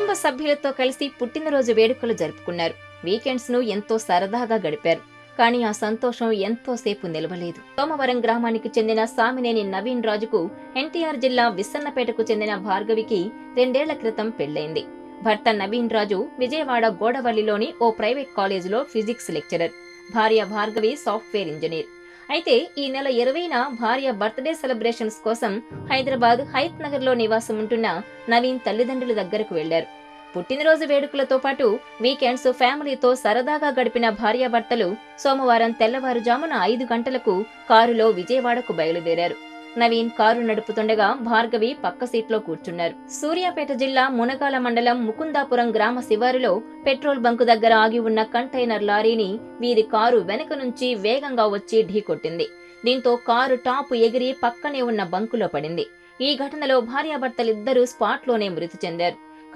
కుటుంబ సభ్యులతో కలిసి పుట్టినరోజు వేడుకలు జరుపుకున్నారు. వీకెండ్స్ ను ఎంతో సరదాగా గడిపారు. కానీ ఆ సంతోషం ఎంతోసేపు నిలవలేదు. సోమవరం గ్రామానికి చెందిన సామినేని నవీన్ రాజుకు ఎన్టీఆర్ జిల్లా విస్సన్నపేటకు చెందిన భార్గవికి 2 ఏళ్ల క్రితం పెళ్లైంది. భర్త నవీన్ రాజు విజయవాడ గోడవల్లిలోని ఓ ప్రైవేట్ కాలేజీలో ఫిజిక్స్ లెక్చరర్. భార్య భార్గవి సాఫ్ట్వేర్ ఇంజనీర్. అయితే ఈ నెల 20న భార్య బర్త్డే సెలబ్రేషన్స్ కోసం హైదరాబాద్ హైత్ నగర్ లో నివాసం ఉంటున్న నవీన్ తల్లిదండ్రుల దగ్గరకు వెళ్లారు. పుట్టినరోజు వేడుకలతో పాటు వీకెండ్స్ ఫ్యామిలీతో సరదాగా గడిపిన భార్యాభర్తలు సోమవారం తెల్లవారుజామున 5 గంటలకు కారులో విజయవాడకు బయలుదేరారు. నవీన్ కారు నడుపుతుండగా భార్గవి పక్క సీట్లో కూర్చున్నారు. సూర్యాపేట జిల్లా మునగాల మండలం ముకుందాపురం గ్రామ శివారులో పెట్రోల్ బంకు దగ్గర ఆగి ఉన్న కంటైనర్ లారీని వీరి కారు వెనక నుంచి వేగంగా వచ్చి ఢీకొట్టింది. దీంతో కారు టాపు ఎగిరి పక్కనే ఉన్న బంకులో పడింది. ఈ ఘటనలో భార్యాభర్తలిద్దరూ స్పాట్లోనే మృతి చెందారు.